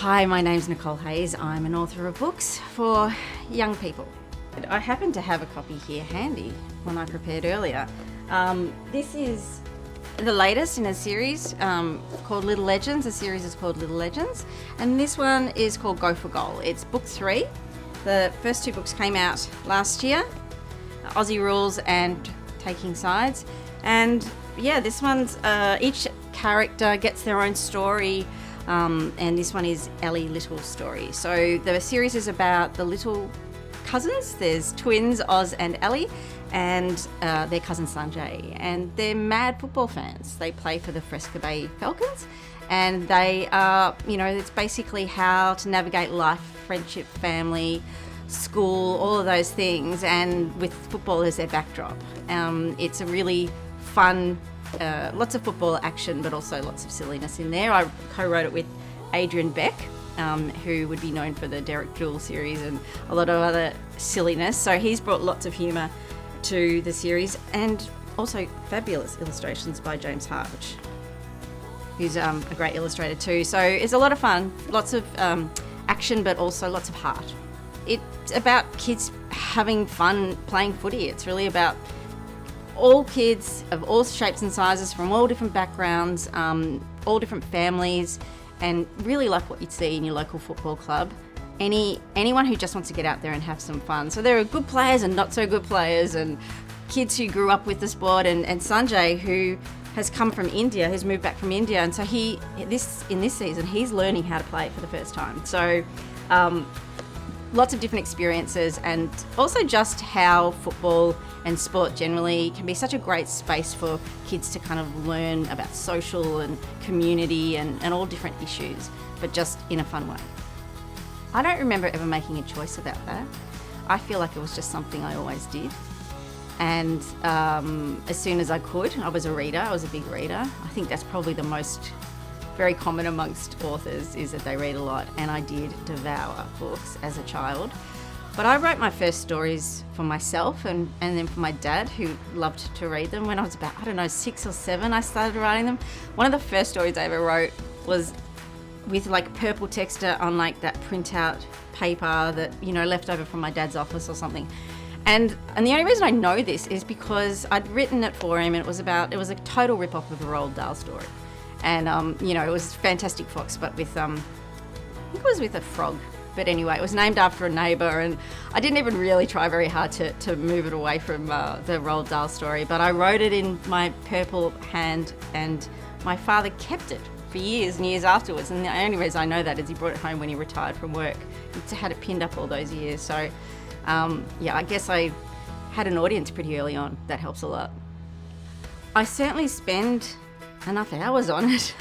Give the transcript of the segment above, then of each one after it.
Hi, my name's Nicole Hayes. I'm an author of books for young people. I happen to have a copy here handy when I prepared earlier. This is the latest in a series called Little Legends. The series is called Little Legends, and this one is called Go for Goal. It's book 3. The first 2 books came out last year, Aussie Rules and Taking Sides. And yeah, this one's each character gets their own story, and this one is Ellie Little's story. So the series is about the Little cousins. There's twins, Oz and Ellie, and their cousin Sanjay, and they're mad football fans. They play for the Fresca Bay Falcons, and they are, it's basically how to navigate life, friendship, family, school, all of those things, and with football as their backdrop. It's a really fun, lots of football action, but also lots of silliness in there. I co-wrote it with Adrian Beck, who would be known for the Derek Jewell series and a lot of other silliness. So he's brought lots of humour to the series, and also fabulous illustrations by James Hartwich, who's a great illustrator too. So it's a lot of fun, lots of action, but also lots of heart. It's about kids having fun playing footy. It's really about all kids of all shapes and sizes, from all different backgrounds, all different families, and really like what you'd see in your local football club. Anyone who just wants to get out there and have some fun. So there are good players and not so good players, and kids who grew up with the sport, and Sanjay, who has come from India, who's moved back from India, and so in this season he's learning how to play for the first time. So lots of different experiences, and also just how football and sport generally can be such a great space for kids to kind of learn about social and community and all different issues, but just in a fun way. I don't remember ever making a choice about that. I feel like it was just something I always did. And as soon as I could, I was a reader. I was a big reader. I think that's probably the most very common amongst authors, is that they read a lot, and I did devour books as a child. But I wrote my first stories for myself and then for my dad, who loved to read them. When I was about, 6 or 7, I started writing them. One of the first stories I ever wrote was with like purple texture on like that printout paper that, left over from my dad's office or something. And the only reason I know this is because I'd written it for him, and it was a total rip-off of a Roald Dahl story. And, it was Fantastic Fox, but with, I think it was with a frog. But anyway, it was named after a neighbour, and I didn't even really try very hard to move it away from the Roald Dahl story. But I wrote it in my purple hand, and my father kept it for years and years afterwards. And the only reason I know that is he brought it home when he retired from work. He had it pinned up all those years. So, I guess I had an audience pretty early on. That helps a lot. I certainly spend enough hours on it,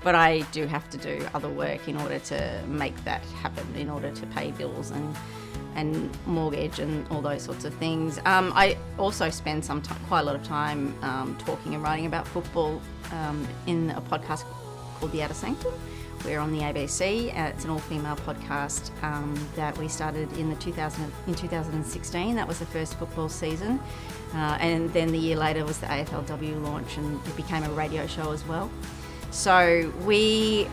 but I do have to do other work in order to make that happen, in order to pay bills and mortgage and all those sorts of things. I also spend quite a lot of time talking and writing about football in a podcast called The Outer Sanctum. We're on the ABC. It's an all-female podcast that we started in 2016. That was the first football season. And then the year later was the AFLW launch, and it became a radio show as well. So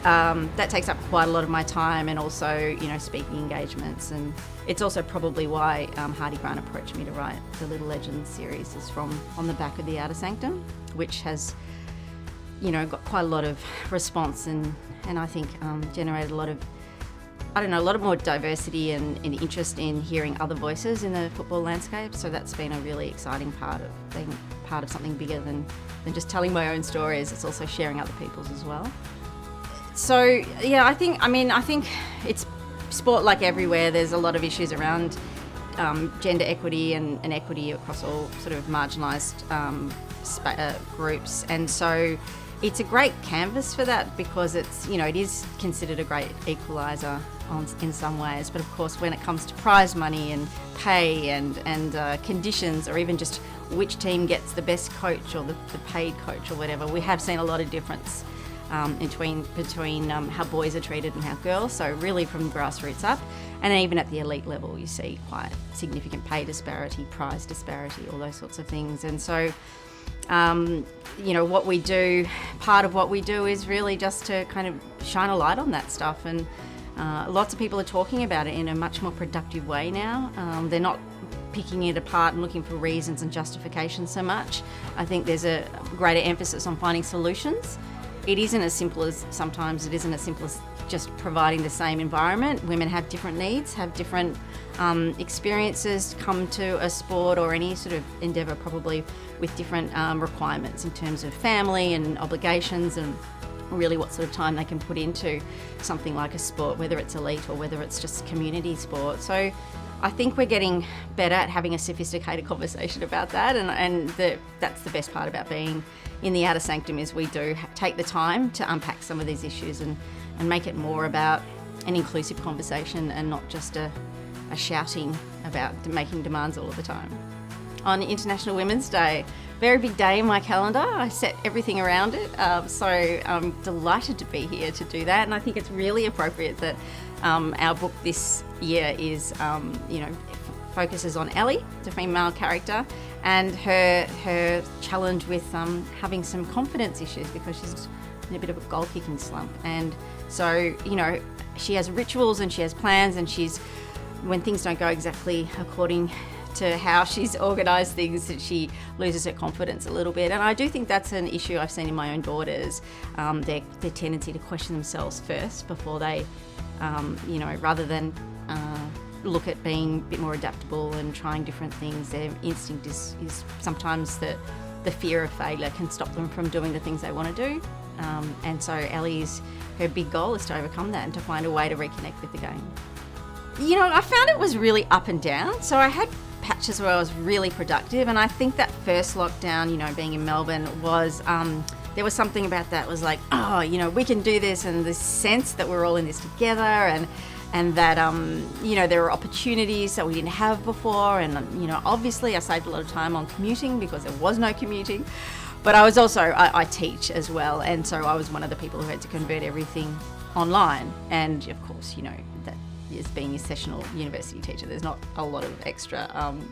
that takes up quite a lot of my time, and also, speaking engagements. And it's also probably why Hardy Grant approached me to write the Little Legends series, is from on the back of The Outer Sanctum, which has, got quite a lot of response and I think generated a lot of more diversity and interest in hearing other voices in the football landscape. So that's been a really exciting part of being part of something bigger than just telling my own stories. It's also sharing other people's as well. So yeah, I think it's sport like everywhere. There's a lot of issues around gender equity and equity across all sort of marginalised groups, and so it's a great canvas for that, because it's, it is considered a great equaliser in some ways. But of course, when it comes to prize money and pay and conditions, or even just which team gets the best coach or the paid coach or whatever, we have seen a lot of difference between how boys are treated and how girls. So really from grassroots up, and even at the elite level, you see quite significant pay disparity, prize disparity, all those sorts of things. And so What we do, part of what we do is really just to kind of shine a light on that stuff. And lots of people are talking about it in a much more productive way now. They're not picking it apart and looking for reasons and justifications so much. I think there's a greater emphasis on finding solutions. It isn't as simple as just providing the same environment. Women have different needs, have different experiences, come to a sport or any sort of endeavour probably with different requirements in terms of family and obligations and really what sort of time they can put into something like a sport, whether it's elite or whether it's just community sport. So I think we're getting better at having a sophisticated conversation about that, and that's the best part about being in the outer sanctum is we do take the time to unpack some of these issues and make it more about an inclusive conversation and not just a shouting about making demands all of the time. On International Women's Day, very big day in my calendar. I set everything around it, so I'm delighted to be here to do that, and I think it's really appropriate that our book this year is, focuses on Ellie, the female character, and her challenge with having some confidence issues because she's in a bit of a goal kicking slump. And so, she has rituals and she has plans, and when things don't go exactly according to how she's organised things, that she loses her confidence a little bit. And I do think that's an issue I've seen in my own daughters, their tendency to question themselves first before they, rather than look at being a bit more adaptable and trying different things. Their instinct is sometimes that the fear of failure can stop them from doing the things they want to do. And so her big goal is to overcome that and to find a way to reconnect with the game. I found it was really up and down. So I had patches where I was really productive, and I think that first lockdown, being in Melbourne, was there was something about that was like, we can do this, and this sense that we're all in this together, and that there are opportunities that we didn't have before. And obviously I saved a lot of time on commuting because there was no commuting, but I was also I teach as well, and so I was one of the people who had to convert everything online. And of course, that is being a sessional university teacher, there's not a lot of extra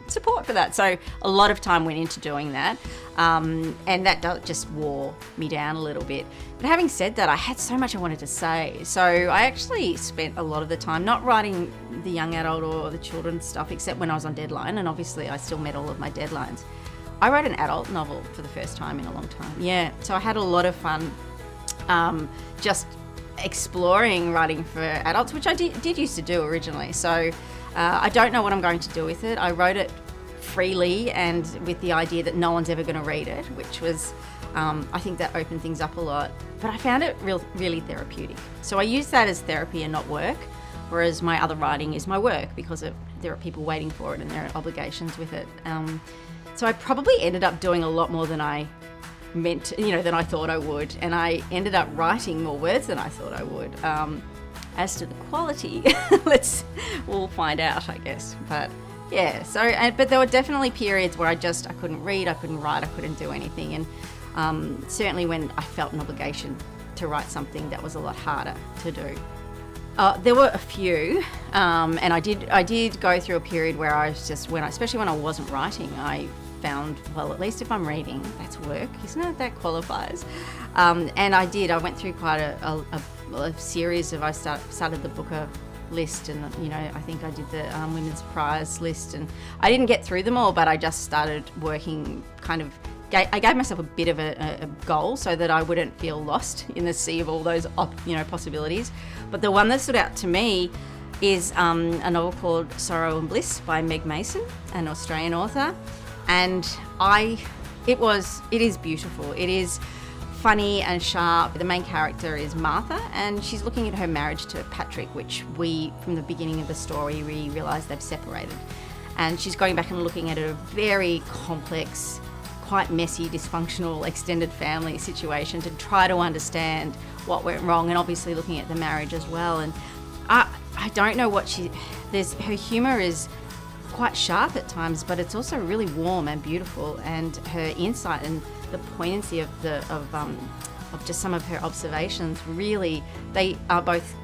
support for that, so a lot of time went into doing that, and that just wore me down a little bit. But having said that, I had so much I wanted to say, so I actually spent a lot of the time not writing the young adult or the children's stuff, except when I was on deadline, and obviously I still met all of my deadlines. I wrote an adult novel for the first time in a long time, so I had a lot of fun just exploring writing for adults, which I did used to do originally. So I don't know what I'm going to do with it. I wrote it freely and with the idea that no one's ever going to read it, which was, I think that opened things up a lot. But I found it really therapeutic. So I use that as therapy and not work, whereas my other writing is my work because there are people waiting for it and there are obligations with it. So I probably ended up doing a lot more than I meant, than I thought I would, and I ended up writing more words than I thought I would. As to the quality, we'll find out, I guess. But yeah, but there were definitely periods where I couldn't read, I couldn't write, I couldn't do anything, and certainly when I felt an obligation to write something, that was a lot harder to do. There were a few, and I did go through a period where I was especially when I wasn't writing, I found, well, at least if I'm reading, that's work, isn't it? That qualifies. And I went through quite a series of, I started the Booker list, and I think I did the Women's Prize list, and I didn't get through them all, but I just started working I gave myself a bit of a goal so that I wouldn't feel lost in the sea of all those possibilities. But the one that stood out to me is a novel called Sorrow and Bliss by Meg Mason, an Australian author. And it is beautiful. It is funny and sharp. The main character is Martha, and she's looking at her marriage to Patrick, which from the beginning of the story, we realise they've separated. And she's going back and looking at a very complex, quite messy, dysfunctional, extended family situation to try to understand what went wrong, and obviously looking at the marriage as well. And I don't know her humour is quite sharp at times, but it's also really warm and beautiful, and her insight and the poignancy of just some of her observations, really, they are both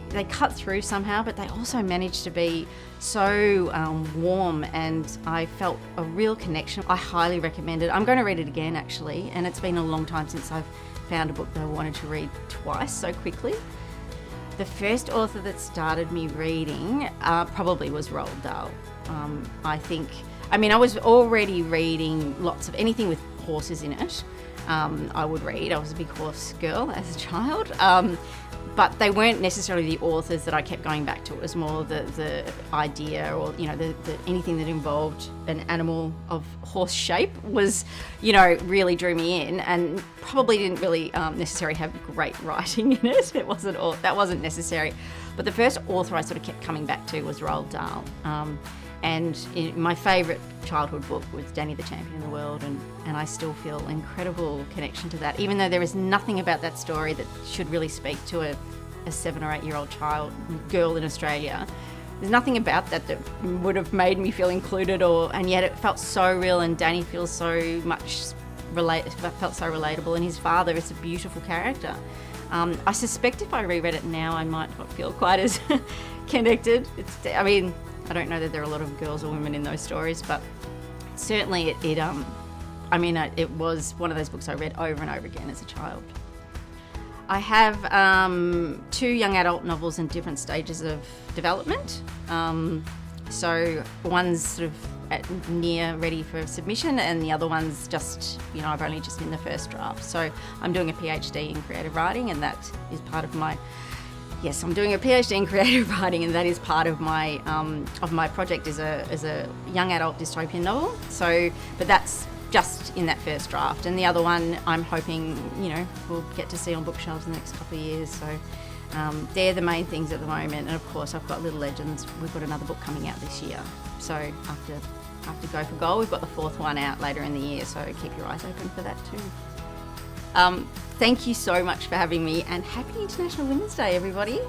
they cut through somehow, but they also managed to be so warm, and I felt a real connection. I highly recommend it. I'm going to read it again actually, and it's been a long time since I've found a book that I wanted to read twice so quickly. The first author that started me reading probably was Roald Dahl. I was already reading lots of anything with horses in it. I would read. I was a big horse girl as a child. But they weren't necessarily the authors that I kept going back to. It was more the idea, or the anything that involved an animal of horse shape was, really drew me in, and probably didn't really necessarily have great writing in it. That wasn't necessary. But the first author I sort of kept coming back to was Roald Dahl. My favourite childhood book was Danny the Champion of the World, and I still feel incredible connection to that, even though there is nothing about that story that should really speak to a 7 or 8 year old girl in Australia. There's nothing about that would have made me feel included, and yet it felt so real, and Danny feels so much felt so relatable, and his father is a beautiful character. I suspect if I reread it now, I might not feel quite as connected. I don't know that there are a lot of girls or women in those stories, but certainly it was one of those books I read over and over again as a child. I have 2 young adult novels in different stages of development. So one's sort of near ready for submission, and the other one's just, I've only just in the first draft. So I'm doing a PhD in creative writing, and that is part of my... Yes, I'm doing a PhD in creative writing, and that is part of my project as a young adult dystopian novel. So, but that's just in that first draft, and the other one I'm hoping we'll get to see on bookshelves in the next couple of years. So they're the main things at the moment, and of course I've got Little Legends. We've got another book coming out this year. So after Go for Gold, we've got the 4th one out later in the year. So keep your eyes open for that too. Thank you so much for having me, and happy International Women's Day, everybody.